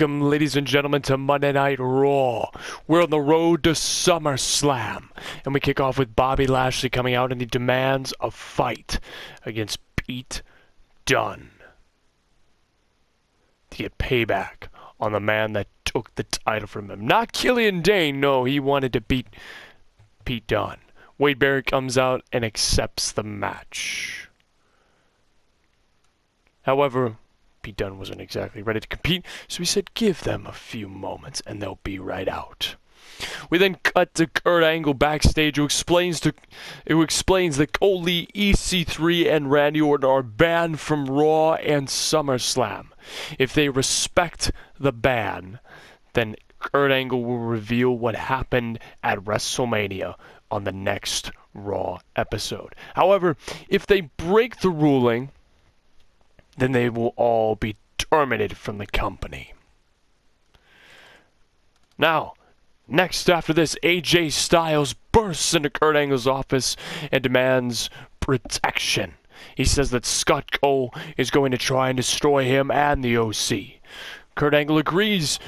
Welcome, ladies and gentlemen, to Monday Night Raw. We're on the road to SummerSlam, and we kick off with Bobby Lashley coming out, and he demands a fight against Pete Dunne to get payback on the man that took the title from him. Not Killian Dane, no, he wanted to beat Pete Dunne. Wade Barrett comes out and accepts the match. However, Pete Dunne wasn't exactly ready to compete, so he said give them a few moments and they'll be right out. We then cut to Kurt Angle backstage, who explains that only EC3 and Randy Orton are banned from Raw and SummerSlam. If they respect the ban, then Kurt Angle will reveal what happened at WrestleMania on the next Raw episode. However, if they break the ruling, then they will all be terminated from the company. Now, next after this, AJ Styles bursts into Kurt Angle's office and demands protection. He says that Scott Cole is going to try and destroy him and the OC. Kurt Angle agrees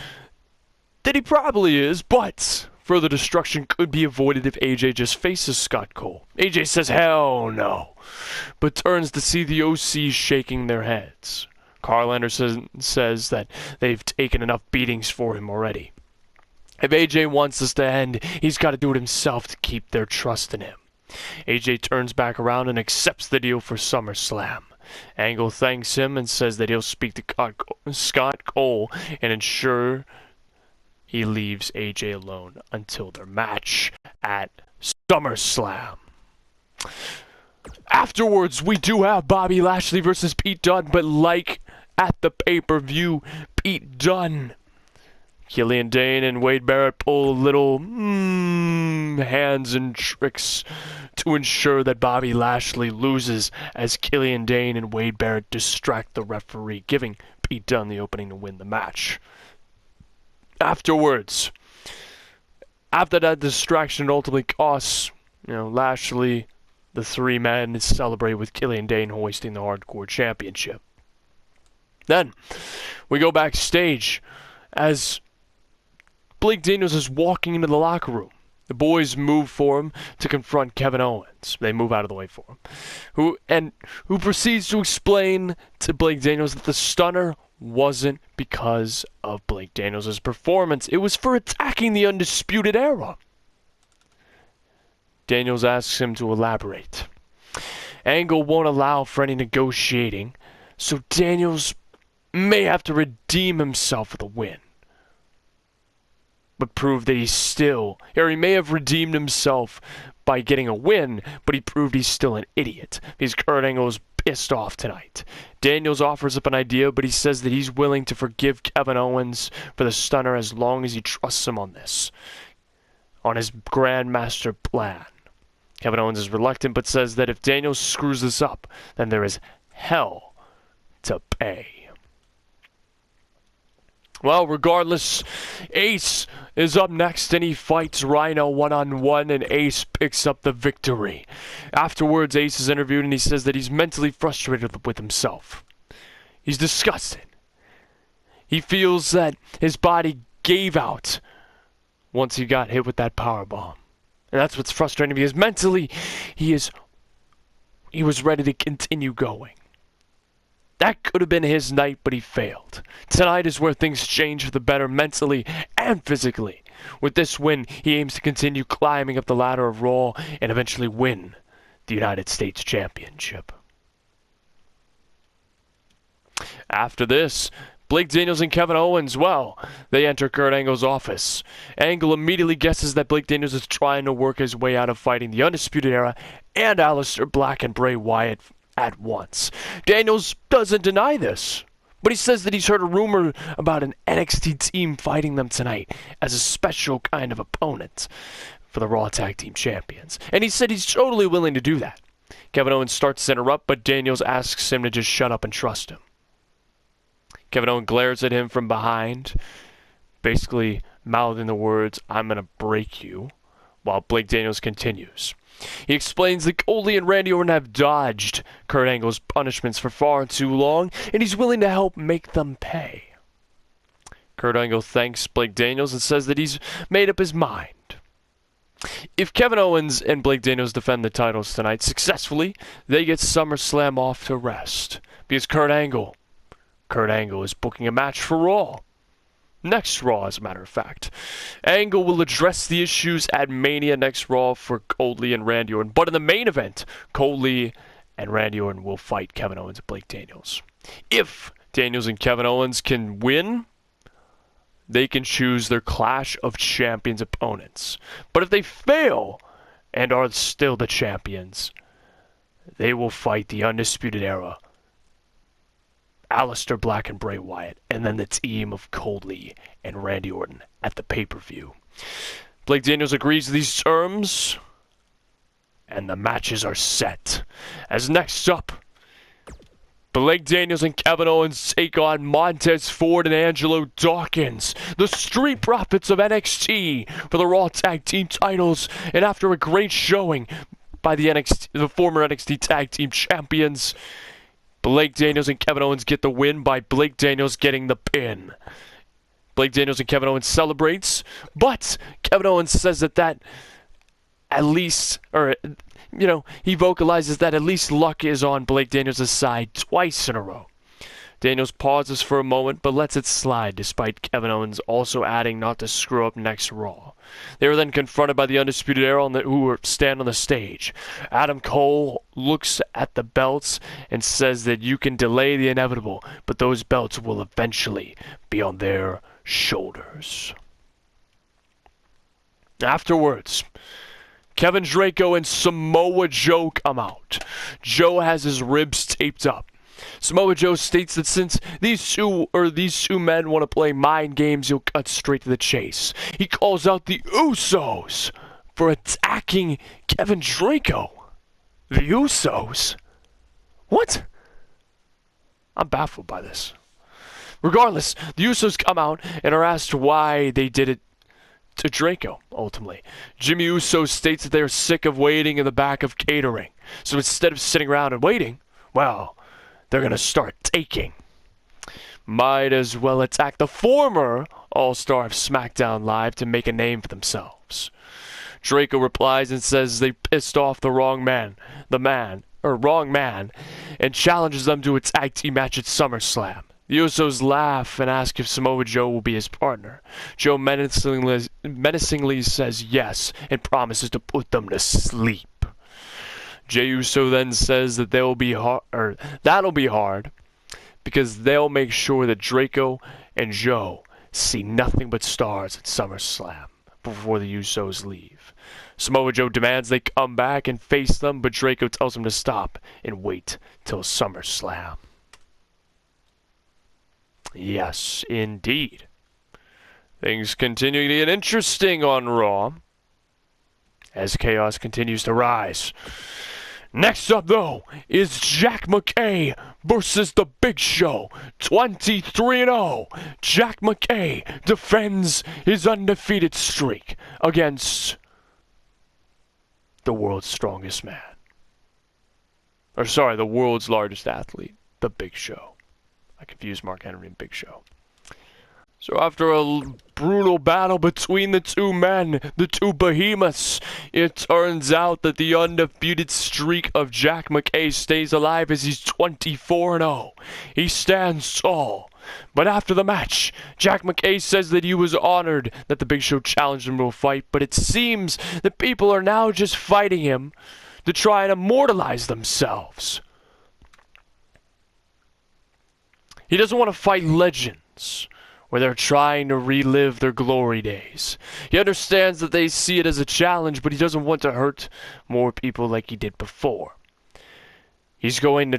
that he probably is, but further destruction could be avoided if AJ just faces Scott Cole. AJ says hell no, but turns to see the OC shaking their heads. Carl Anderson says that they've taken enough beatings for him already. If AJ wants this to end, he's got to do it himself to keep their trust in him. AJ turns back around and accepts the deal for SummerSlam. Angle thanks him and says that he'll speak to Scott Cole and ensure he leaves AJ alone until their match at SummerSlam. Afterwards, we do have Bobby Lashley versus Pete Dunne, but like at the pay-per-view, Pete Dunne, Killian Dane, and Wade Barrett pull little hands and tricks to ensure that Bobby Lashley loses as Killian Dane and Wade Barrett distract the referee, giving Pete Dunne the opening to win the match. Afterwards, after that distraction ultimately costs, Lashley, the three men celebrate with Killian Dane hoisting the Hardcore Championship. Then, we go backstage as Blake Daniels is walking into the locker room. The boys move for him to confront Kevin Owens. They move out of the way for him. Who proceeds to explain to Blake Daniels that the stunner wasn't because of Blake Daniels' performance. It was for attacking the Undisputed Era. Daniels asks him to elaborate. Angle won't allow for any negotiating, so Daniels may have to redeem himself with a win. But prove that he may have redeemed himself by getting a win, but he proved he's still an idiot, because Kurt Angle is pissed off tonight. Daniels offers up an idea, but he says that he's willing to forgive Kevin Owens for the stunner as long as he trusts him on his Grandmaster plan. Kevin Owens is reluctant, but says that if Daniels screws this up, then there is hell to pay. Well, regardless, Ace is up next and he fights Rhino one-on-one, and Ace picks up the victory. Afterwards, Ace is interviewed and he says that he's mentally frustrated with himself. He's disgusted. He feels that his body gave out once he got hit with that powerbomb. And that's what's frustrating, because mentally he was ready to continue going. That could have been his night, but he failed. Tonight is where things change for the better mentally and physically. With this win, he aims to continue climbing up the ladder of Raw and eventually win the United States Championship. After this, Blake Daniels and Kevin Owens, they enter Kurt Angle's office. Angle immediately guesses that Blake Daniels is trying to work his way out of fighting the Undisputed Era and Aleister Black and Bray Wyatt at once. Daniels doesn't deny this, but he says that he's heard a rumor about an NXT team fighting them tonight as a special kind of opponent for the Raw Tag Team Champions. And he said he's totally willing to do that. Kevin Owens starts to interrupt, but Daniels asks him to just shut up and trust him. Kevin Owens glares at him from behind, basically mouthing the words, "I'm going to break you," while Blake Daniels continues. He explains that Cole and Randy Orton have dodged Kurt Angle's punishments for far too long, and he's willing to help make them pay. Kurt Angle thanks Blake Daniels and says that he's made up his mind. If Kevin Owens and Blake Daniels defend the titles tonight successfully, they get SummerSlam off to rest. Because Kurt Angle is booking a match for Raw. Next Raw, as a matter of fact. Angle will address the issues at Mania next Raw for Cole and Randy Orton. But in the main event, Cole and Randy Orton will fight Kevin Owens and Blake Daniels. If Daniels and Kevin Owens can win, they can choose their Clash of Champions opponents. But if they fail and are still the champions, they will fight the Undisputed Era, Aleister Black and Bray Wyatt, and then the team of Cole and Randy Orton at the pay-per-view. Blake Daniels agrees to these terms, and the matches are set. As next up, Blake Daniels and Kevin Owens take on Montez Ford and Angelo Dawkins, the Street Profits of NXT, for the Raw Tag Team titles. And after a great showing by the former NXT Tag Team Champions, Blake Daniels and Kevin Owens get the win by Blake Daniels getting the pin. Blake Daniels and Kevin Owens celebrates, but Kevin Owens says that at least, he vocalizes that at least luck is on Blake Daniels' side twice in a row. Daniels pauses for a moment, but lets it slide, despite Kevin Owens also adding not to screw up next Raw. They were then confronted by the Undisputed Era who stand on the stage. Adam Cole looks at the belts and says that you can delay the inevitable, but those belts will eventually be on their shoulders. Afterwards, Kevin Draco and Samoa Joe come out. Joe has his ribs taped up. Samoa Joe states that since these two men want to play mind games, he'll cut straight to the chase. He calls out the Usos for attacking Kevin Draco. The Usos? What? I'm baffled by this. Regardless, the Usos come out and are asked why they did it to Draco, ultimately. Jimmy Uso states that they are sick of waiting in the back of catering. So instead of sitting around and waiting, well, they're going to start taking. Might as well attack the former All-Star of SmackDown Live to make a name for themselves. Draco replies and says they pissed off the wrong man, and challenges them to a tag team match at SummerSlam. The Usos laugh and ask if Samoa Joe will be his partner. Joe menacingly says yes and promises to put them to sleep. Jey Uso then says that that'll be hard because they'll make sure that Draco and Joe see nothing but stars at SummerSlam before the Usos leave. Samoa Joe demands they come back and face them, but Draco tells him to stop and wait till SummerSlam. Yes, indeed. Things continue to get interesting on Raw as chaos continues to rise. Next up, though, is Jack McKay versus The Big Show. 23-0. Jack McKay defends his undefeated streak against the world's strongest man. The world's largest athlete, The Big Show. I confused Mark Henry and Big Show. So after a brutal battle between the two men, the two behemoths, it turns out that the undefeated streak of Jack McKay stays alive as he's 24-0. He stands tall. But after the match, Jack McKay says that he was honored that the Big Show challenged him to a fight, but it seems that people are now just fighting him to try and immortalize themselves. He doesn't want to fight legends, where they're trying to relive their glory days. He understands that they see it as a challenge, but he doesn't want to hurt more people like he did before. He's going to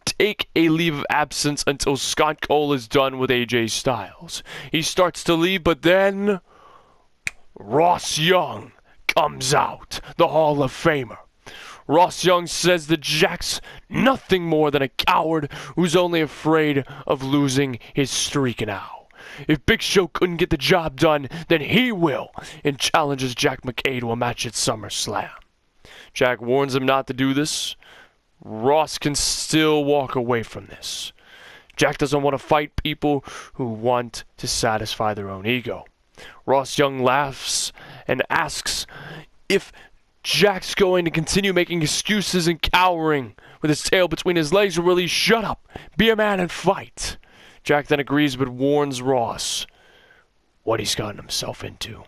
take a leave of absence until Scott Cole is done with AJ Styles. He starts to leave, but then Ross Young comes out, the Hall of Famer. Ross Young says that Jack's nothing more than a coward who's only afraid of losing his streak now. If Big Show couldn't get the job done, then he will, and challenges Jack McKay to a match at SummerSlam. Jack warns him not to do this. Ross can still walk away from this. Jack doesn't want to fight people who want to satisfy their own ego. Ross Young laughs and asks if Jack's going to continue making excuses and cowering with his tail between his legs, or will he shut up, be a man and fight? Jack then agrees but warns Ross what he's gotten himself into.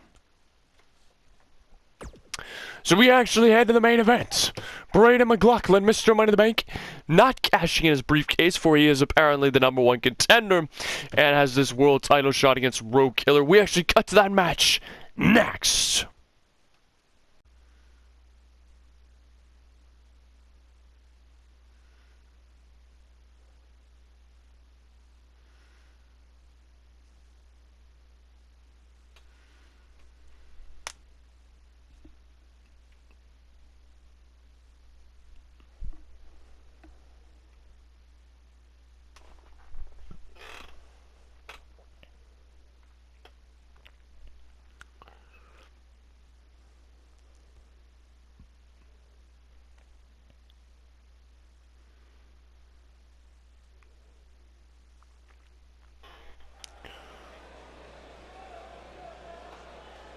So we actually head to the main event. Braden McGlauchlen, Mr. Money in the Bank, not cashing in his briefcase, for he is apparently the #1 contender and has this world title shot against Road Killer. We actually cut to that match next.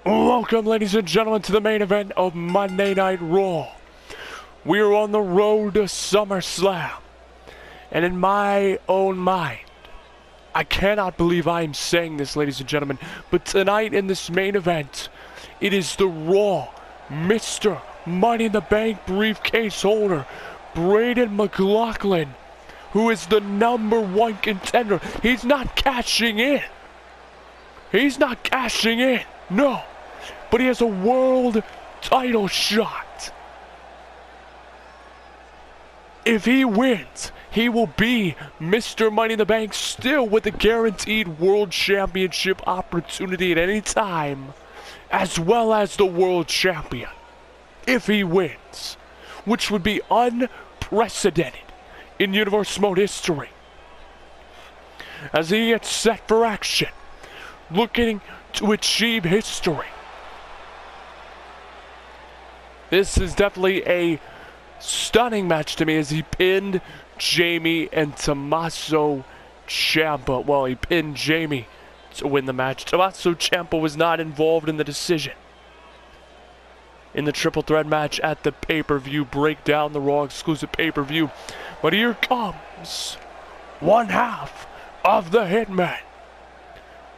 Welcome, ladies and gentlemen, to the main event of Monday Night Raw. We are on the road to SummerSlam. And in my own mind, I cannot believe I am saying this, ladies and gentlemen, but tonight in this main event, it is the Raw Mr. Money in the Bank briefcase holder, Braden McGlauchlen, who is the #1 contender. He's not cashing in. He's not cashing in. No. But he has a world title shot. If he wins, he will be Mr. Money in the Bank, still with a guaranteed world championship opportunity at any time, as well as the world champion. If he wins, which would be unprecedented in Universe Mode history. As he gets set for action, looking to achieve history. This is definitely a stunning match to me, as he pinned Jamie and Tommaso Ciampa. Well, he pinned Jamie to win the match. Tommaso Ciampa was not involved in the decision. In the triple threat match at the pay-per-view breakdown, the Raw exclusive pay-per-view. But here comes one half of the Hitman.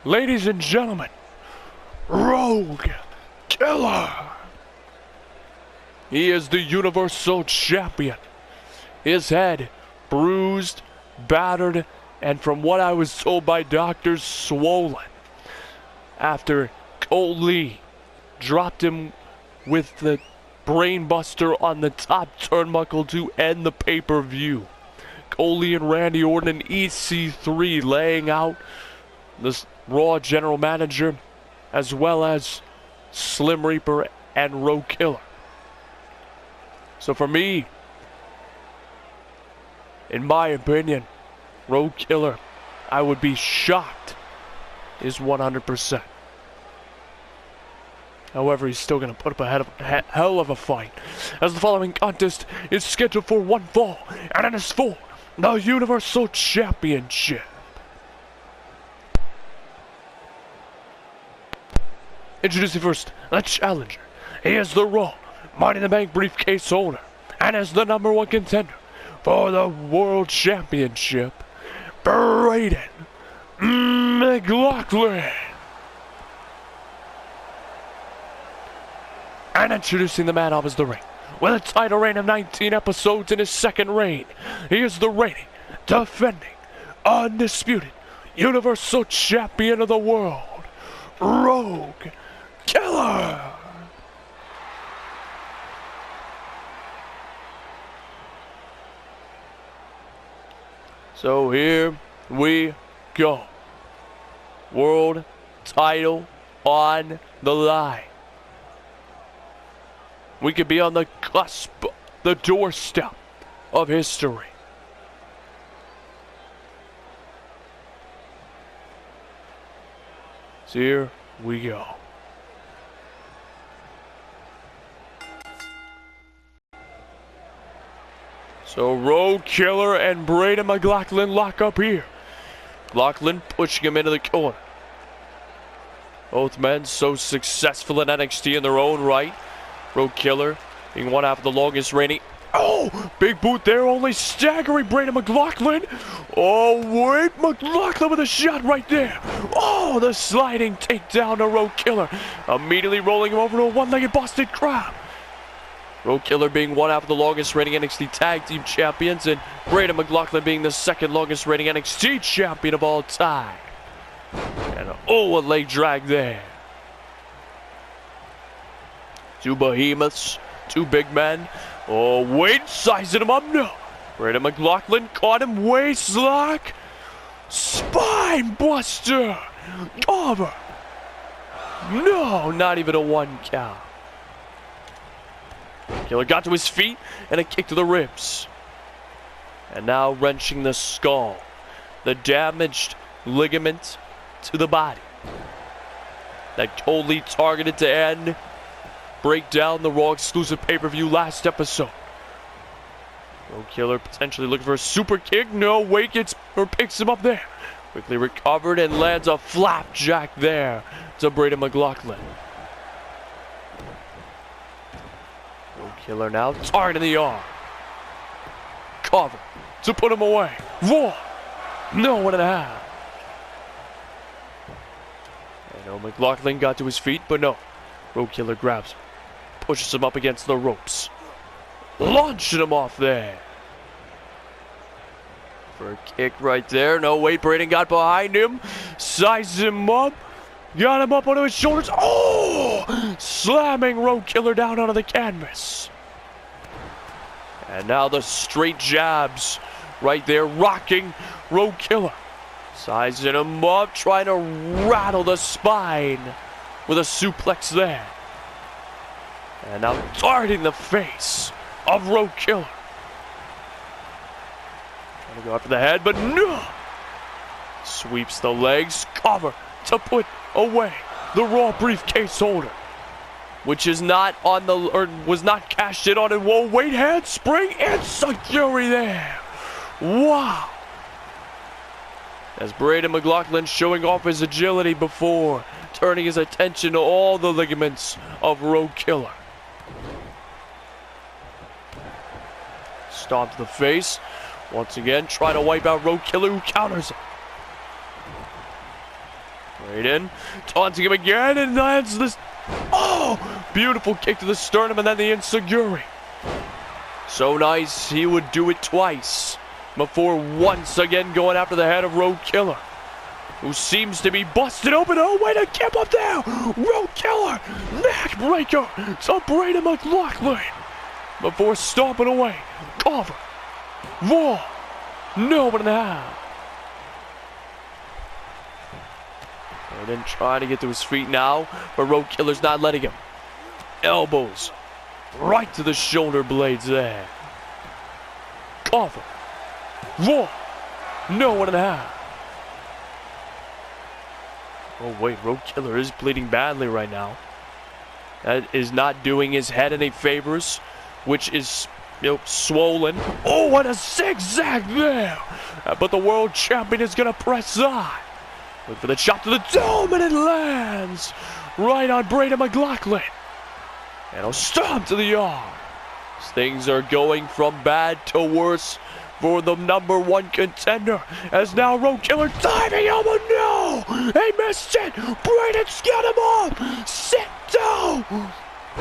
Ladies and gentlemen, Road Killer. He is the Universal Champion. His head bruised, battered, and from what I was told by doctors, swollen. After Cole Lee dropped him with the brainbuster on the top turnbuckle to end the pay-per-view. Cole Lee and Randy Orton and EC3 laying out this Raw general manager, as well as Slim Reaper and Road Killer. So for me, in my opinion, Road Killer, I would be shocked, is 100%. However, he's still going to put up a hell of a fight, as the following contest is scheduled for one fall, and it is for the Universal Championship. Introducing first, the challenger. He is the Raw Money in the Bank briefcase holder, and is the #1 contender for the World Championship, Braden McGlauchlen. And introducing the man opposite the ring, with a title reign of 19 episodes in his second reign, he is the reigning, defending, undisputed Universal Champion of the world, Road Killer. So here we go. World title on the line. We could be on the cusp, the doorstep of history. So here we go. So Road Killer and Braden McGlauchlen lock up here McGlauchlen pushing him into the corner. Both men so successful in NXT in their own right. Road Killer being one half of the longest reigning. Oh, big boot there, only staggering Braden McGlauchlen. Oh, wait, McGlauchlen with a shot right there. Oh, the sliding takedown to Road Killer. Immediately rolling him over to a one-legged Boston Crab. Road Killer being one half of the longest reigning NXT Tag Team Champions, and Braden McGlauchlen being the second longest reigning NXT Champion of all time. And a leg drag there. Two behemoths, two big men. Oh, wait, sizing him up now. Braden McGlauchlen caught him, waist lock. Spine buster. Cover. No, not even a 1 count. Killer got to his feet and a kick to the ribs. And now wrenching the skull. The damaged ligament to the body. That totally targeted to end. Break down the Raw exclusive pay-per-view last episode. Road Killer potentially looking for a super kick. No, wait, picks him up there. Quickly recovered and lands a flapjack there to Braden McGlauchlen. Road Killer now targeting the arm. Cover to put him away. 1. No, 1.5. I know McGlauchlen got to his feet, but no. Road Killer grabs him. Pushes him up against the ropes. Launching him off there. For a kick right there. No, wait, Braden got behind him. Sized him up. Got him up onto his shoulders. Oh! Slamming Road Killer down onto the canvas. And now the straight jabs right there, rocking Road Killer. Sizing him up, trying to rattle the spine with a suplex there. And now darting the face of Road Killer. Trying to go after the head, but no! Sweeps the legs, cover to put away the Raw briefcase holder. Which is not on the, or was not cashed in on it. Whoa, wait, handspring and Sakuri there. Wow. As Braden McGlauchlen showing off his agility before turning his attention to all the ligaments of Road Killer. Stomp to the face. Once again, trying to wipe out Road Killer, who counters him. Braden taunting him again and lands this. Oh! Beautiful kick to the sternum and then the enziguri. So nice, he would do it twice before once again going after the head of Road Killer, who seems to be busted open. Oh, wait, a kip up there! Road Killer! Neck breaker to Braden McGlauchlen before stomping away. Cover. Raw. No, 1.5. Braden trying to get to his feet now, but Road Killer's not letting him. Elbows right to the shoulder blades there. Cover. Raw. No, 1.5. Oh, wait, Road Killer is bleeding badly right now. That is not doing his head any favors, which is, swollen. Oh, what a zigzag there! But the world champion is going to press on. Look for the chop to the dome, and it lands right on Braden McGlauchlen. And he'll stomp to the arm. Things are going from bad to worse for the #1 contender, as now Road Killer diving elbow. No! He missed it! Braden's got him up! Sit down!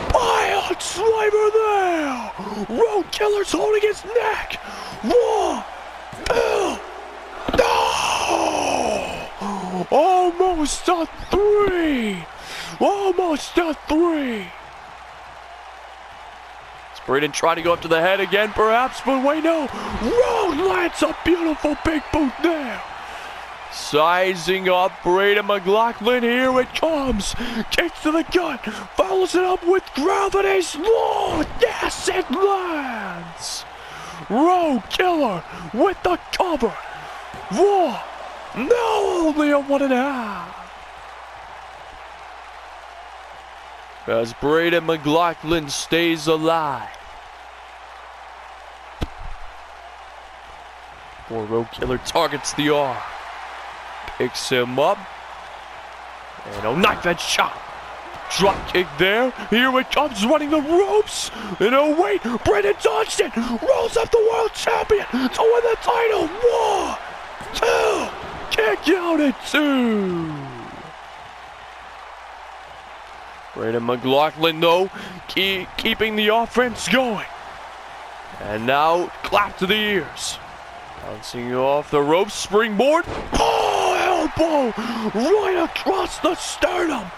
Pile driver there! Road Killer's holding his neck! 1, 2, no! Almost a 3! Almost a 3! Braden trying to go up to the head again, perhaps, but wait, no. Road lands a beautiful big boot there. Sizing up Braden McGlauchlen, here it comes. Kicks to the gut, follows it up with gravity. Slow, yes, it lands. Road Killer with the cover. Raw, no, only a 1.5. As Braden McGlauchlen stays alive. Poor Road Killer targets the arm. picks him up. And a knife edge chop. Drop kick there. Here it comes, running the ropes. And oh wait, Brandon dodged it. Rolls up the world champion to win the title. 1, 2. Kick out at 2. Brandon McGlauchlen, though, keeping the offense going. And now, clap to the ears. Bouncing off the ropes, springboard. Oh, elbow right across the sternum.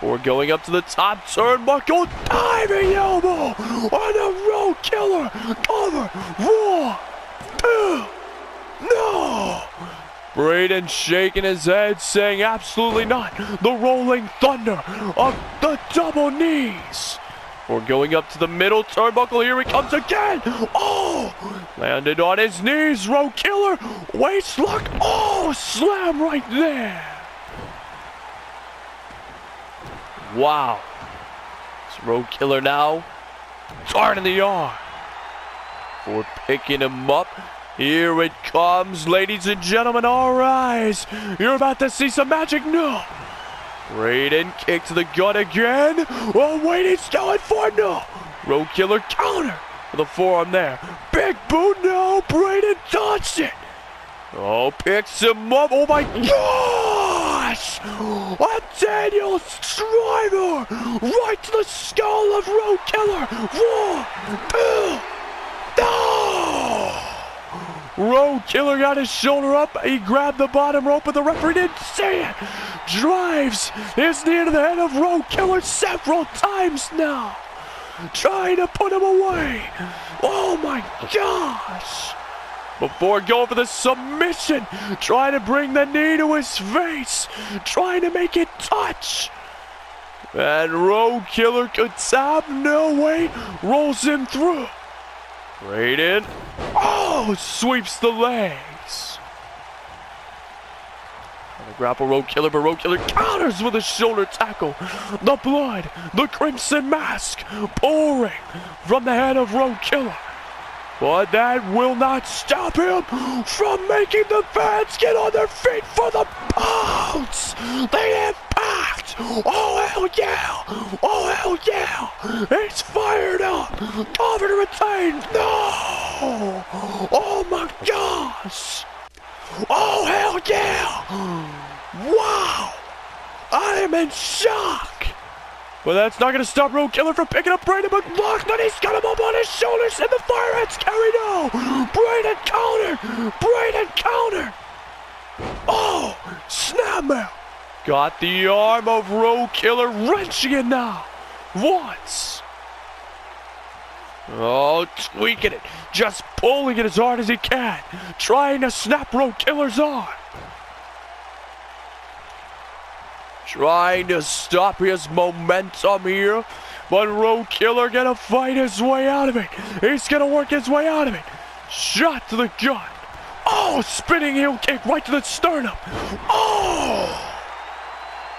Or going up to the top turnbuckle, diving elbow on a road killer. Cover. 1, 2. No. Braden shaking his head, saying absolutely not. The rolling thunder of the double knees. We're going up to the middle turnbuckle. Here he comes again. Oh, landed on his knees. Road killer. Waist lock. Oh, slam right there. Wow. This road killer now turning the arm. For picking him up. Here it comes, ladies and gentlemen, all rise. You're about to see some magic. No. Braden kick to the gut again. Oh, wait, he's going for it. No. Road killer counter with a forearm there. Big boot. No. Braden dodged it. Oh, picks him up. Oh, my gosh. A Daniel Striver right to the skull of Road Killer. 1, 2. No. Road Killer got his shoulder up. He grabbed the bottom rope, but the referee didn't see it. Drives his knee to the head of Road Killer several times now. Trying to put him away. Oh my gosh. Before going for the submission. Trying to bring the knee to his face. Trying to make it touch. And Road Killer could tap. No way. Rolls him through. Braden. Oh, sweeps the legs. And the grapple Road Killer, but Road Killer counters with a shoulder tackle. The blood, the crimson mask pouring from the head of Road Killer. But that will not stop him from making the fans get on their feet for the bounce. The impact. Oh, hell yeah. Oh, hell yeah. It's fired up. Cover to retain. No. Oh, my gosh. Oh, hell yeah. Wow. I am in shock. But that's not going to stop Road Killer from picking up Brandon McGlauchlen. He's got him up on his shoulders and the fire ants carry no. Brandon counter. Brandon counter. Oh, snapmare. Got the arm of Road Killer wrenching it now. Once. Oh, tweaking it. Just pulling it as hard as he can. Trying to snap Road Killer's arm. Trying to stop his momentum here. But Road Killer gonna fight his way out of it. He's gonna work his way out of it. Shot to the gut. Oh, spinning heel kick right to the sternum. Oh!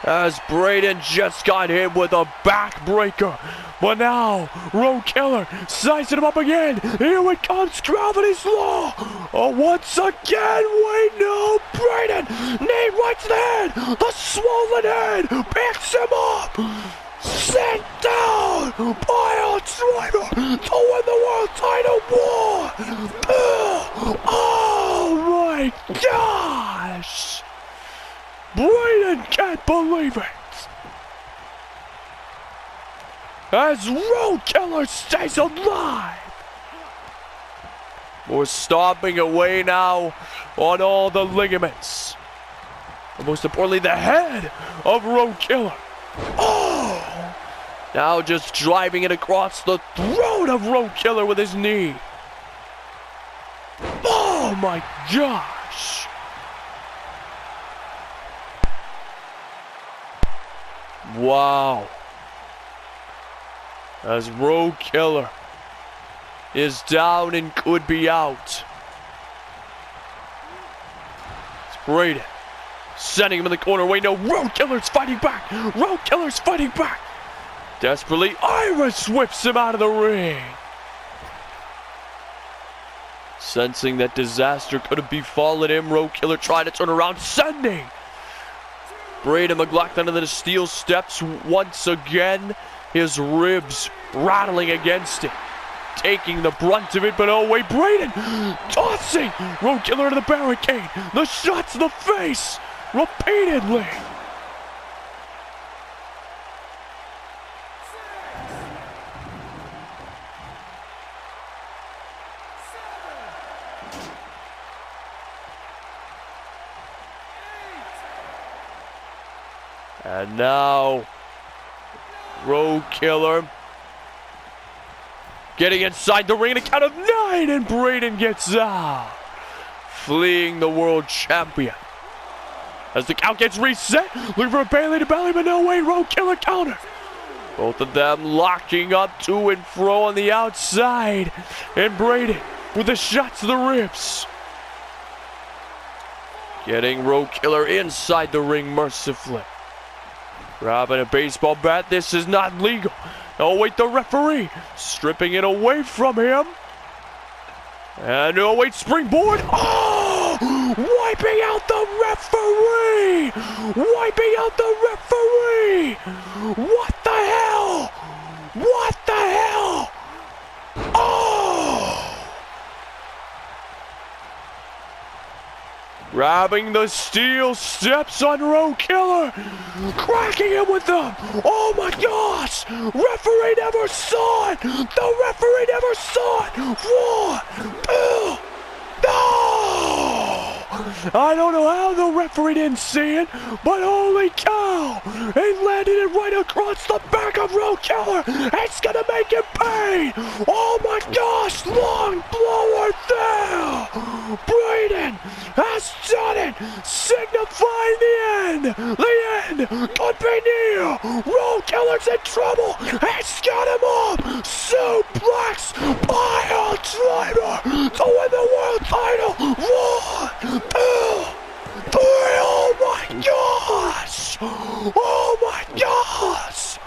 As Braden just got hit with a backbreaker. But now, Road Killer sizing him up again. Here it comes, gravity's law. Oh, once again, wait, no, Braden. Knee right to the head. The swollen head picks him up. Sent down by a driver to win the world title. 1, 2. Oh my gosh. Braden can't believe it. As Road Killer stays alive. We're stomping away now on all the ligaments. And most importantly, the head of Road Killer. Oh! Now just driving it across the throat of Road Killer with his knee. Oh my gosh! Wow. As Road Killer is down and could be out. It's Braden sending him in the corner. Wait, no, Road Killer's fighting back. Road Killer's fighting back. Desperately, Iris whips him out of the ring. Sensing that disaster could have befallen him, Road Killer trying to turn around, sending Braden McGlauchlen into the steel steps once again. His ribs rattling against it. Taking the brunt of it, but oh wait, Braden tossing Road Killer to the barricade. The shots to the face repeatedly. And now, Road Killer getting inside the ring in a count of 9, and Braden gets out, fleeing the world champion. As the count gets reset, looking for a Bailey to belly, but no way, Road Killer counter. Both of them locking up to and fro on the outside, and Braden with the shots to the ribs. Getting Road Killer inside the ring mercifully. Grabbing a baseball bat, this is not legal. Oh wait, the referee stripping it away from him. And oh wait, springboard. Oh! Wiping out the referee! Wiping out the referee! What the hell? What the hell? Oh! Grabbing the steel steps on Road Killer, cracking him with them. Oh my gosh! Referee never saw it. The referee never saw it. 1, 2, no! I don't know how the referee didn't see it, but holy cow! He landed it right across the back of Road Killer. It's gonna make him pay. Oh my gosh! Long blower there. Braden has done it, signifying the end. The end could be near. Road Killer's in trouble. It's got him up. Suplex pile driver to win the world title. 1, 2, 3. Oh my gosh! Oh my gosh!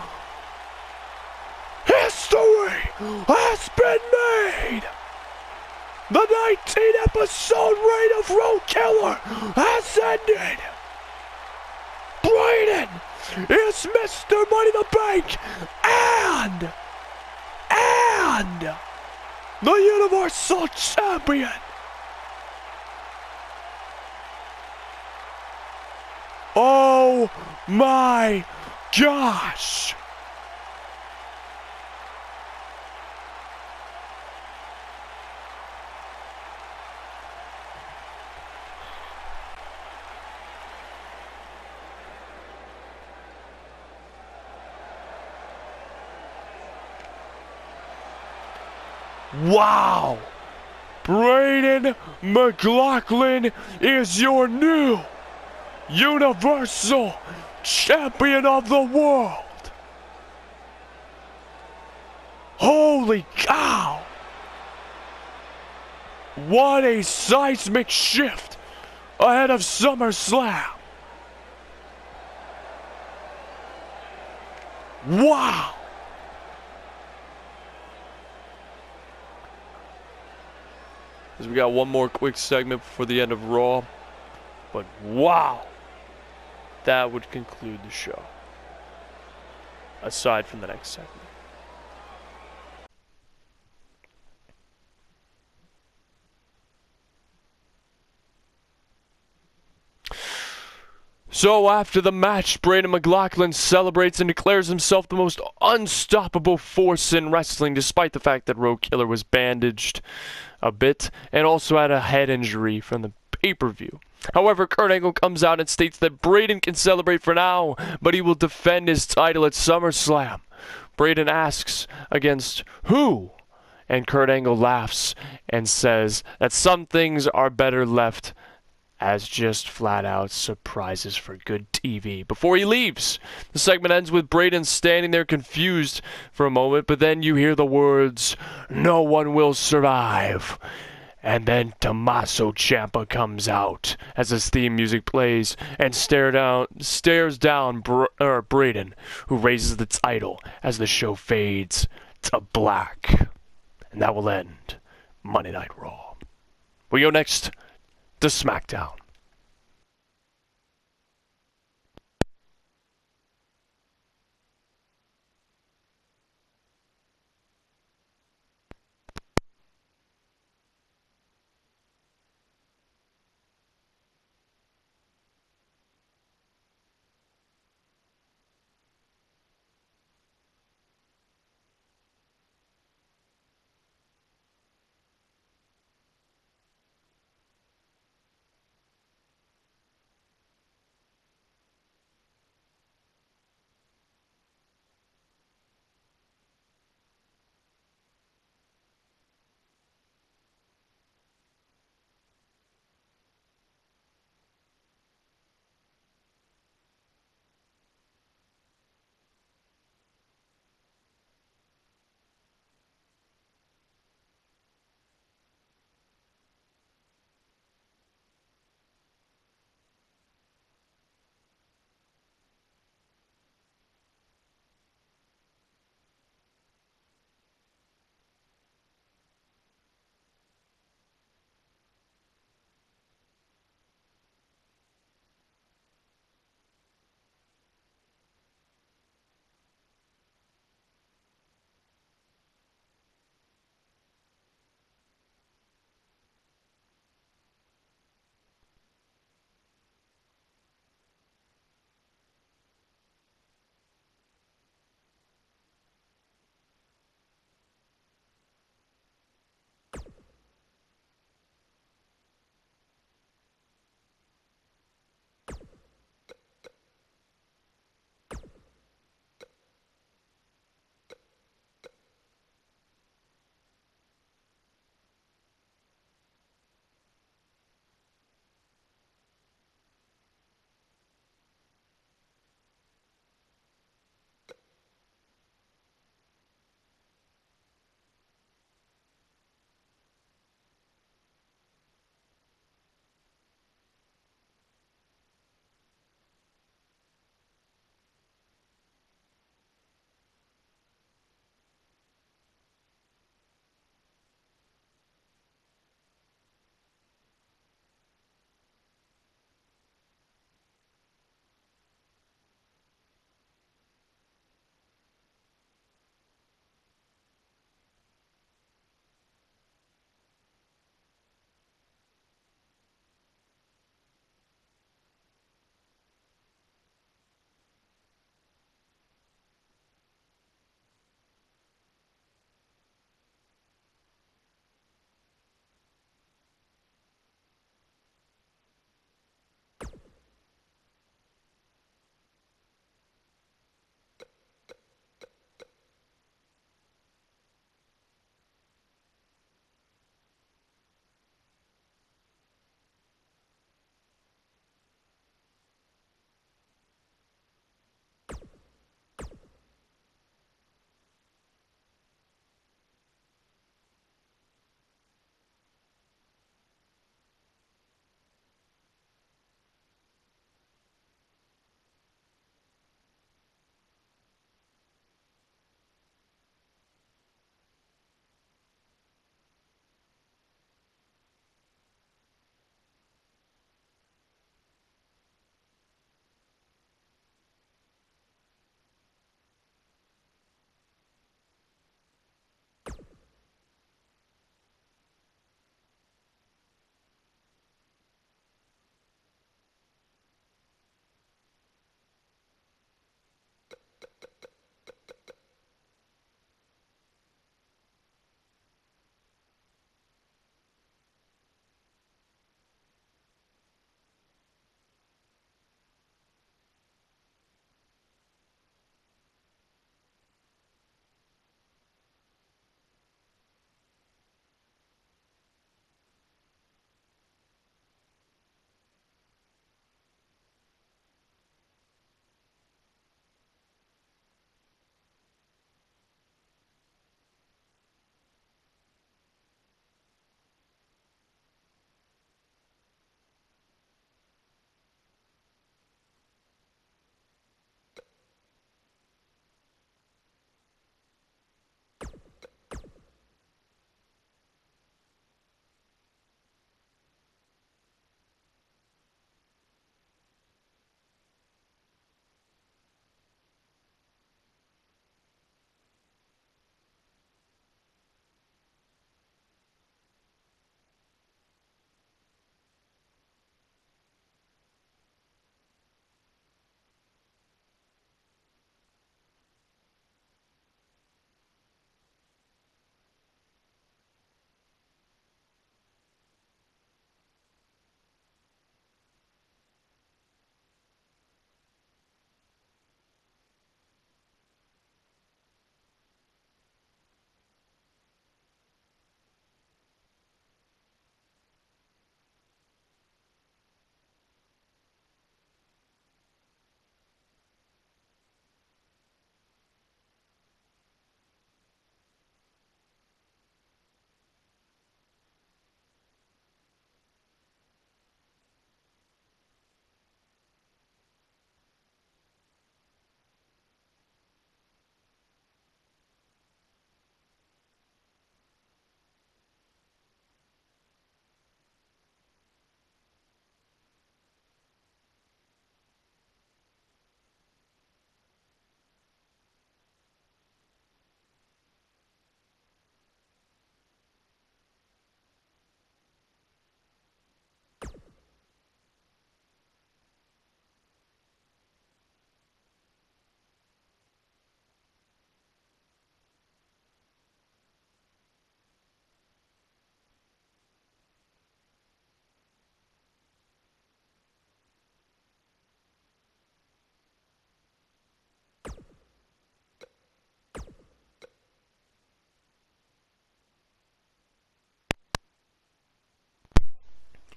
History has been made. The 19-episode reign of Road Killer has ended. Braden is Mr. Money in the Bank and the Universal Champion. Oh my gosh! Wow! Braden McGlauchlen is your new Universal Champion of the world! Holy cow! What a seismic shift ahead of SummerSlam! Wow! As we got one more quick segment before the end of Raw, but wow! That would conclude the show. Aside from the next segment. So after the match, Braden McGlauchlen celebrates and declares himself the most unstoppable force in wrestling, despite the fact that Road Killer was bandaged a bit and also had a head injury from the pay-per-view. However, Kurt Angle comes out and states that Braden can celebrate for now, but he will defend his title at SummerSlam. Braden asks, against who? And Kurt Angle laughs and says that some things are better left as just flat-out surprises for good TV. Before he leaves, the segment ends with Braden standing there confused for a moment, but then you hear the words, "No one will survive." And then Tommaso Ciampa comes out as his theme music plays and stares down Braden, who raises the title as the show fades to black. And that will end Monday Night Raw. We go next to SmackDown.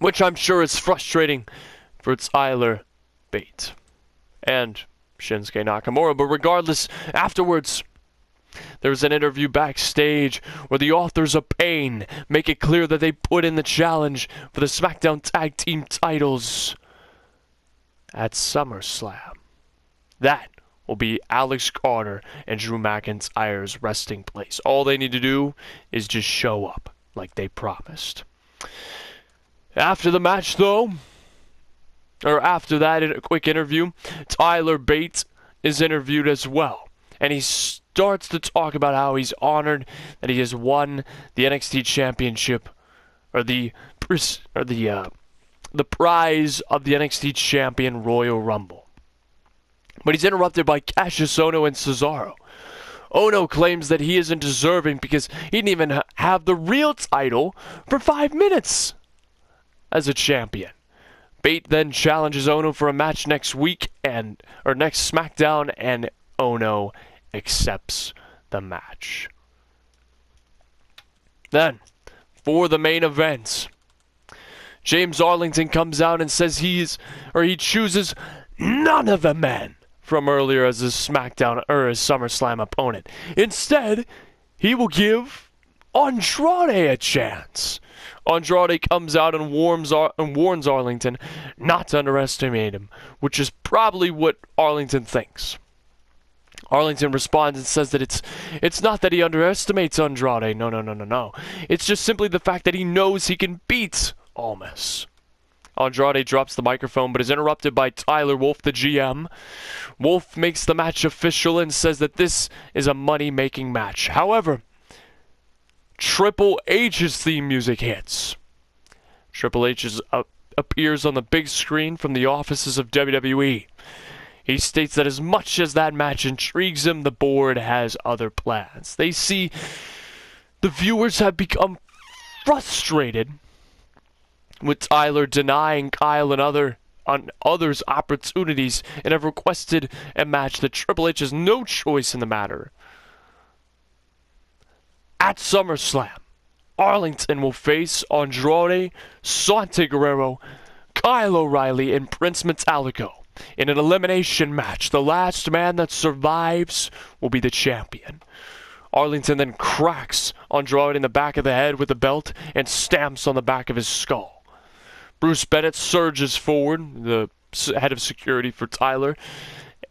which I'm sure is frustrating for Tyler Bate and Shinsuke Nakamura. But regardless, afterwards, there was an interview backstage where the authors of Pain make it clear that they put in the challenge for the SmackDown Tag Team titles at SummerSlam. That will be Alex Carter and Drew McIntyre's resting place. All they need to do is just show up like they promised. After the match, though, or after that, in a quick interview, Tyler Bate is interviewed as well. And he starts to talk about how he's honored that he has won the NXT Championship, or the prize of the NXT Champion Royal Rumble. But he's interrupted by Cassius Ohno and Cesaro. Ohno claims that he isn't deserving because he didn't even have the real title for 5 minutes as a champion. Bate then challenges Ohno for a match next week or next SmackDown, and Ohno accepts the match. Then, for the main event, James Arlington comes out and says he chooses none of the men from earlier as his SmackDown or his SummerSlam opponent. Instead, he will give Andrade a chance. Andrade comes out and warns Arlington not to underestimate him, which is probably what Arlington thinks. Arlington responds and says that it's not that he underestimates Andrade. No. It's just simply the fact that he knows he can beat Almas. Andrade drops the microphone but is interrupted by Tyler Wolf, the GM. Wolf makes the match official and says that this is a money-making match. However, Triple H's theme music hits. Triple H appears on the big screen from the offices of WWE. He states that as much as that match intrigues him, the board has other plans. They see the viewers have become frustrated with Tyler denying Kyle and others opportunities and have requested a match that Triple H has no choice in the matter. At SummerSlam, Arlington will face Andrade, Sante Guerrero, Kyle O'Reilly, and Prince Metallico in an elimination match. The last man that survives will be the champion. Arlington then cracks Andrade in the back of the head with the belt and stamps on the back of his skull. Bruce Bennett surges forward, the head of security for Tyler,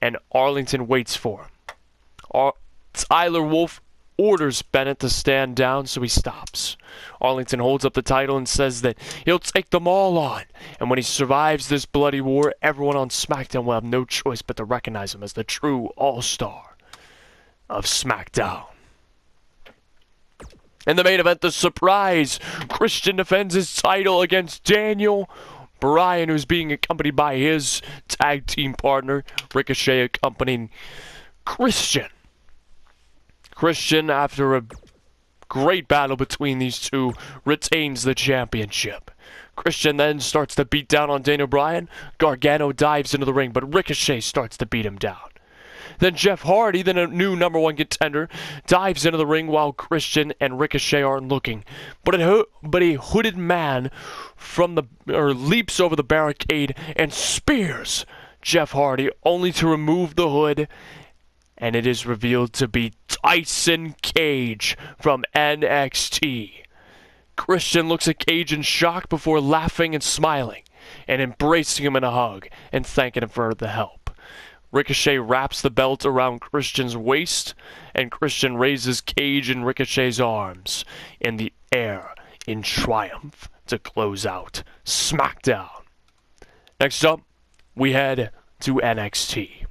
and Arlington waits for him. Tyler Wolf orders Bennett to stand down, so he stops. Arlington holds up the title and says that he'll take them all on, and when he survives this bloody war, everyone on SmackDown will have no choice but to recognize him as the true all-star of SmackDown. In the main event, the surprise, Christian defends his title against Daniel Bryan, who's being accompanied by his tag team partner, Ricochet, accompanying Christian. Christian, after a great battle between these two, retains the championship. Christian then starts to beat down on Daniel Bryan. Gargano dives into the ring, but Ricochet starts to beat him down. Then Jeff Hardy, the new number one contender, dives into the ring while Christian and Ricochet aren't looking. But a hooded man leaps over the barricade and spears Jeff Hardy, only to remove the hood, and it is revealed to be Tyson Cage from NXT. Christian looks at Cage in shock before laughing and smiling, and embracing him in a hug and thanking him for the help. Ricochet wraps the belt around Christian's waist, and Christian raises Cage in Ricochet's arms in the air in triumph to close out SmackDown. Next up, we head to NXT.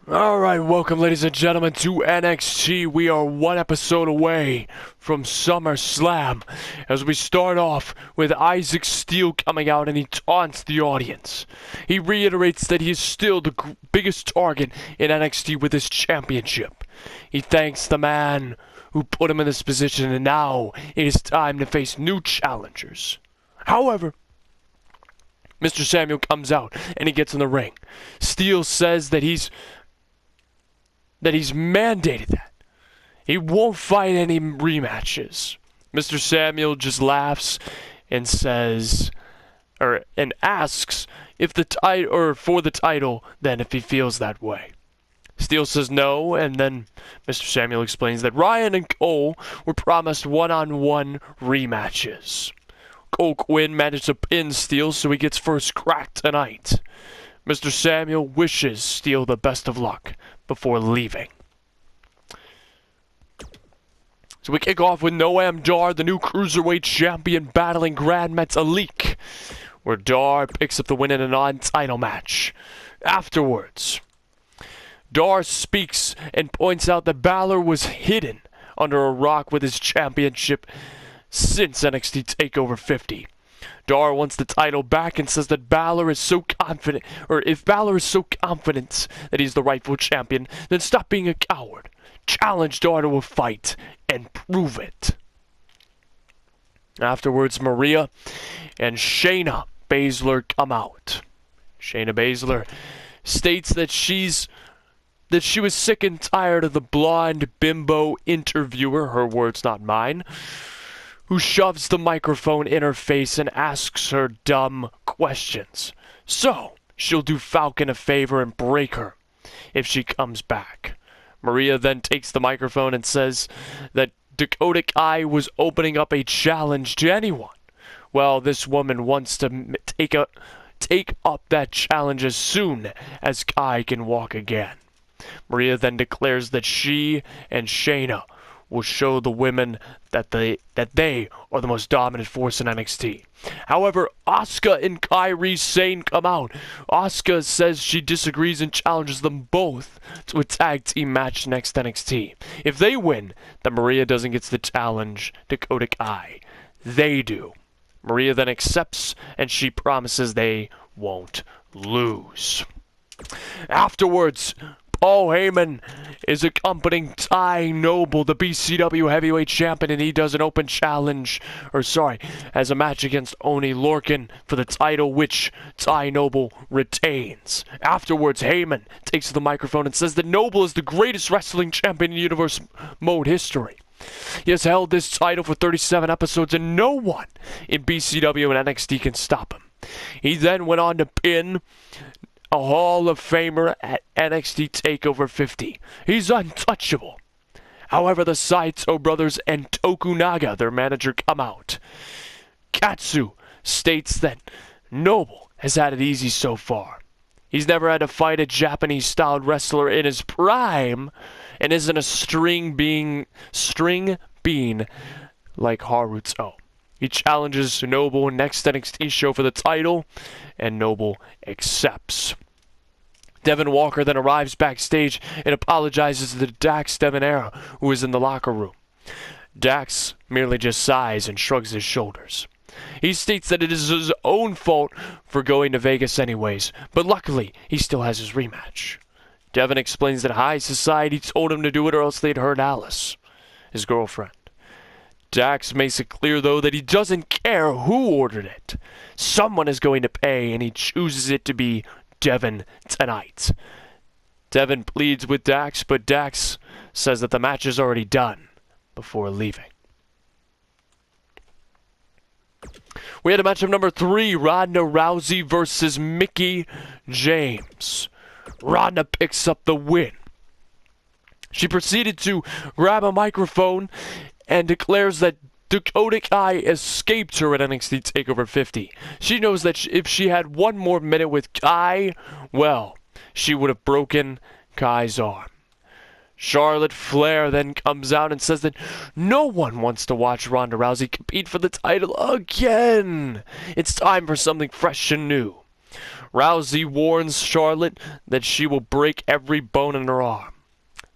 Alright, welcome ladies and gentlemen to NXT. We are one episode away from SummerSlam as we start off with Isaac Steele coming out and he taunts the audience. He reiterates that he is still the biggest target in NXT with his championship. He thanks the man who put him in this position, and now it is time to face new challengers. However, Mr. Samuel comes out and he gets in the ring. Steele says that he's mandated that he won't fight any rematches Mr. Samuel just laughs and says, and asks if the or for the title, then if he feels that way. Steele says no, and then Mr. Samuel explains that Ryan and Cole were promised one-on-one rematches. Cole Quinn managed to pin Steele, so he gets first crack tonight. Mr. Samuel wishes Steele the best of luck before leaving. So we kick off with Noam Dar, the new Cruiserweight Champion, battling Grand Metalik, where Dar picks up the win in a non-title match. Afterwards, Dar speaks and points out that Balor was hidden under a rock with his championship since NXT TakeOver 50. Dar wants the title back and says that Balor is so confident, or if Balor is so confident that he's the rightful champion, then stop being a coward. Challenge Dar to a fight and prove it. Afterwards, Maria and Shayna Baszler come out. Shayna Baszler states that she was sick and tired of the blonde bimbo interviewer, her words not mine, who shoves the microphone in her face and asks her dumb questions. So, she'll do Falcon a favor and break her if she comes back. Maria then takes the microphone and says that Dakota Kai was opening up a challenge to anyone. Well, this woman wants to take up that challenge as soon as Kai can walk again. Maria then declares that she and Shayna will show the women that they are the most dominant force in NXT. However, Asuka and Kairi Sane come out. Asuka says she disagrees and challenges them both to a tag team match next NXT. If they win, then Maria doesn't get the challenge Dakota Kai. They do. Maria then accepts, and she promises they won't lose. Afterwards, Paul Heyman is accompanying Ty Noble, the BCW heavyweight champion, and he does an open challenge, as a match against Oney Lorcan for the title, which Ty Noble retains. Afterwards, Heyman takes the microphone and says that Noble is the greatest wrestling champion in Universe Mode history. He has held this title for 37 episodes, and no one in BCW and NXT can stop him. He then went on to pin a Hall of Famer at NXT TakeOver 50. He's untouchable. However, the Saito brothers and Tokunaga, their manager, come out. Katsu states that Noble has had it easy so far. He's never had to fight a Japanese-styled wrestler in his prime and isn't a string bean like Haruto. He challenges Noble next NXT show for the title, and Noble accepts. Devin Walker then arrives backstage and apologizes to Dax Debonair, who is in the locker room. Dax merely just sighs and shrugs his shoulders. He states that it is his own fault for going to Vegas anyways, but luckily he still has his rematch. Devin explains that High Society told him to do it or else they'd hurt Alice, his girlfriend. Dax makes it clear, though, that he doesn't care who ordered it. Someone is going to pay, and he chooses it to be Devin tonight. Devin pleads with Dax, but Dax says that the match is already done before leaving. We had a matchup number 3, Ronda Rousey versus Mickie James. Ronda picks up the win. She proceeded to grab a microphone and declares that Dakota Kai escaped her at NXT TakeOver 50. She knows that if she had one more minute with Kai, well, she would have broken Kai's arm. Charlotte Flair then comes out and says that no one wants to watch Ronda Rousey compete for the title again. It's time for something fresh and new. Rousey warns Charlotte that she will break every bone in her arm.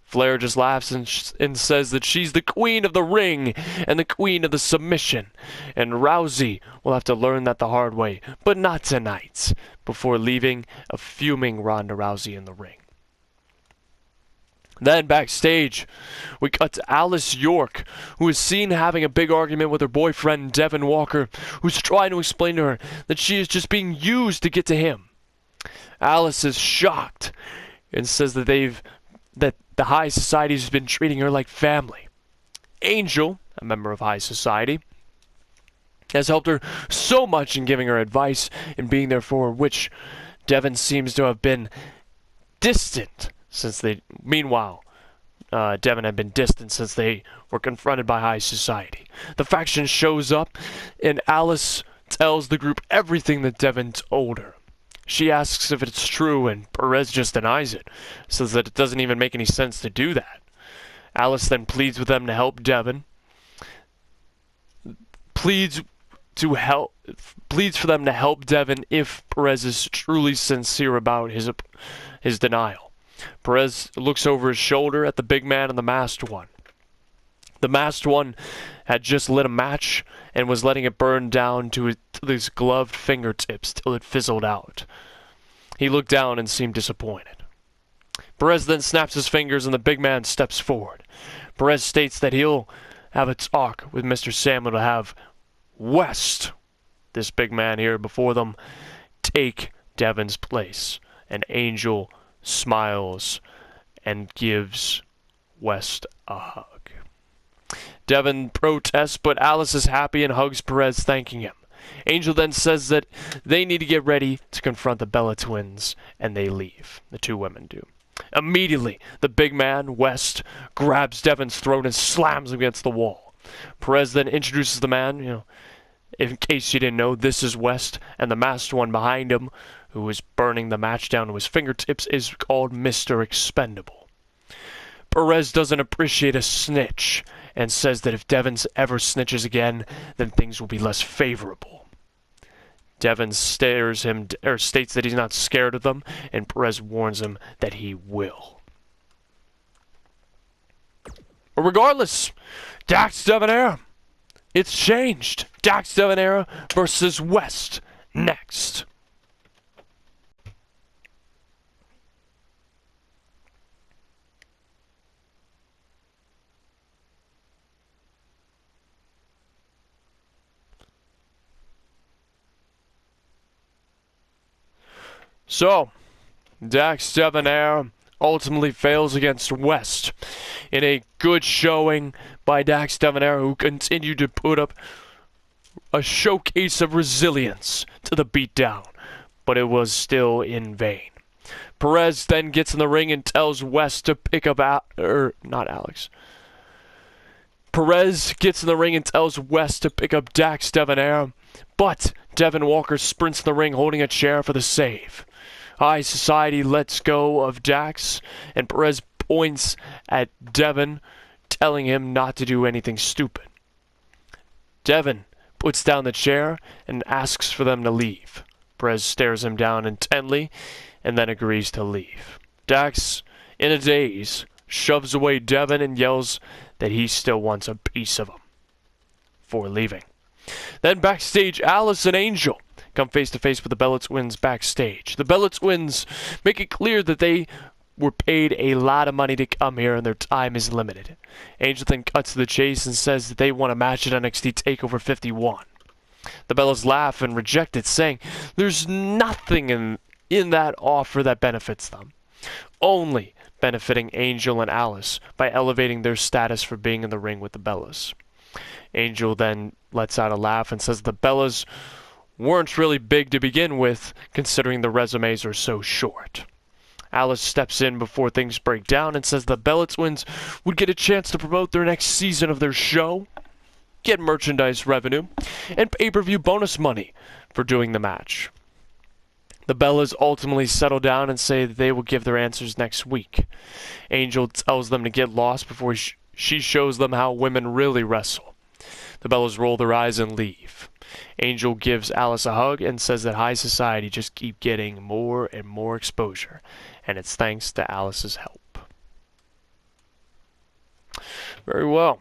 Flair just laughs and says that she's the queen of the ring and the queen of the submission, and Rousey will have to learn that the hard way, but not tonight, before leaving a fuming Ronda Rousey in the ring. Then backstage, we cut to Alice York, who is seen having a big argument with her boyfriend Devin Walker, who's trying to explain to her that she is just being used to get to him. Alice is shocked and says that the High Society has been treating her like family. Angel, a member of high society, has helped her so much in giving her advice and being there for her, which Devin seems to have been distant since they... Meanwhile, Devin had been distant since they were confronted by high society. The faction shows up, and Alice tells the group everything that Devin told her. She asks if it's true, and Perez just denies it, says that it doesn't even make any sense to do that. Alice then pleads with them to help Devin, pleads for them to help Devin if Perez is truly sincere about his denial. Perez looks over his shoulder at the big man and the masked one. The masked one had just lit a match and was letting it burn down to his gloved fingertips till it fizzled out. He looked down and seemed disappointed. Perez then snaps his fingers and the big man steps forward. Perez states that he'll have a talk with Mr. Samuel to have West, this big man here before them, take Devin's place. And Angel smiles and gives West a hug. Devin protests, but Alice is happy and hugs Perez, thanking him. Angel then says that they need to get ready to confront the Bella twins, and they leave. The two women do. Immediately, the big man, West, grabs Devin's throat and slams him against the wall. Perez then introduces the man, in case you didn't know, this is West, and the masked one behind him, who is burning the match down to his fingertips, is called Mr. Expendable. Perez doesn't appreciate a snitch, and says that if Devin ever snitches again, then things will be less favorable. Devin states that he's not scared of them, and Perez warns him that he will. But regardless, Dax Debonair, it's changed. Dax Debonair versus West next. So, Dax Debonair ultimately fails against West in a good showing by Dax Debonair, who continued to put up a showcase of resilience to the beatdown, but it was still in vain. Perez then gets in the ring and tells West to pick up Perez gets in the ring and tells West to pick up Dax Debonair, but Devin Walker sprints in the ring holding a chair for the save. High Society lets go of Dax, and Perez points at Devin, telling him not to do anything stupid. Devin puts down the chair and asks for them to leave. Perez stares him down intently and then agrees to leave. Dax, in a daze, shoves away Devin and yells that he still wants a piece of him before leaving. Then backstage, Alice and Angel come face to face with the Bella Twins backstage. The Bella Twins make it clear that they were paid a lot of money to come here and their time is limited. Angel then cuts to the chase and says that they want a match at NXT TakeOver 51. The Bellas laugh and reject it, saying there's nothing in that offer that benefits them, only benefiting Angel and Alice by elevating their status for being in the ring with the Bellas. Angel then lets out a laugh and says the Bellas weren't really big to begin with, considering the resumes are so short. Alice steps in before things break down and says the Bella Twins would get a chance to promote their next season of their show, get merchandise revenue, and pay-per-view bonus money for doing the match. The Bellas ultimately settle down and say that they will give their answers next week. Angel tells them to get lost before she shows them how women really wrestle. The Bellas roll their eyes and leave. Angel gives Alice a hug and says that High Society just keep getting more and more exposure, and it's thanks to Alice's help. Very well.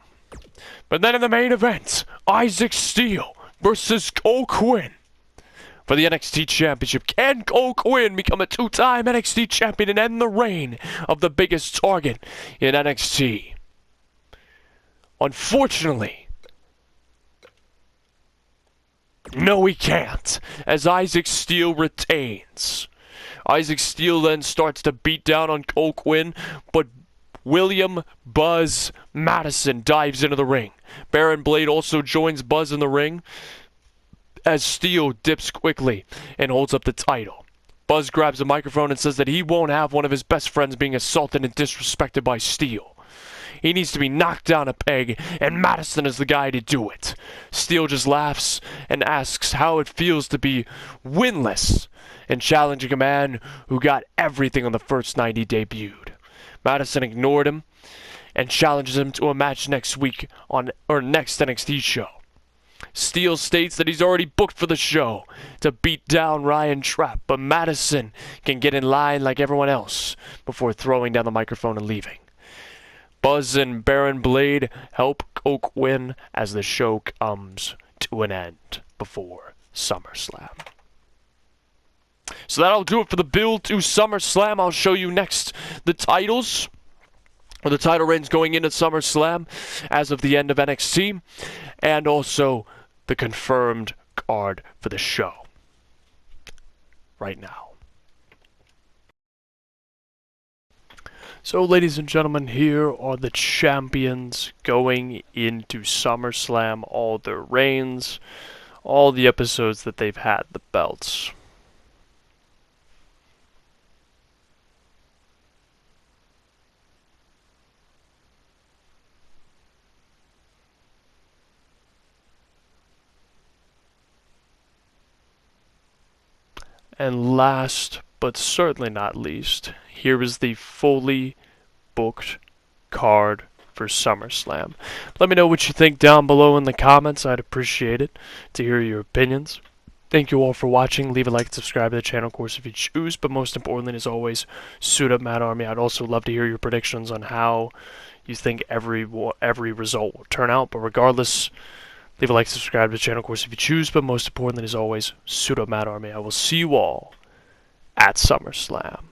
But then in the main event, Isaac Steele versus Cole Quinn for the NXT Championship. Can Cole Quinn become a two-time NXT Champion and end the reign of the biggest target in NXT? Unfortunately, no, he can't, as Isaac Steele retains. Isaac Steele then starts to beat down on Cole Quinn, but William Buzz Madison dives into the ring. Baron Blade also joins Buzz in the ring as Steel dips quickly and holds up the title. Buzz grabs a microphone and says that he won't have one of his best friends being assaulted and disrespected by Steel. He needs to be knocked down a peg, and Madison is the guy to do it. Steel just laughs and asks how it feels to be winless and challenging a man who got everything on the first night he debuted. Madison ignored him and challenges him to a match next week on next NXT show. Steel states that he's already booked for the show to beat down Ryan Trapp, but Madison can get in line like everyone else before throwing down the microphone and leaving. Buzz and Baron Blade help Coke win as the show comes to an end before SummerSlam. So that'll do it for the build to SummerSlam. I'll show you next the titles, or the title reigns going into SummerSlam as of the end of NXT, and also the confirmed card for the show right now. So, ladies and gentlemen, here are the champions going into SummerSlam, all their reigns, all the episodes that they've had the belts. And last, but certainly not least, here is the fully booked card for SummerSlam. Let me know what you think down below in the comments. I'd appreciate it to hear your opinions. Thank you all for watching. Leave a like and subscribe to the channel, of course, if you choose. But most importantly, as always, suit up, Mad Army. I'd also love to hear your predictions on how you think every result will turn out. But regardless, leave a like, subscribe to the channel, of course, if you choose. But most importantly, as always, suit up, Mad Army. I will see you all at SummerSlam.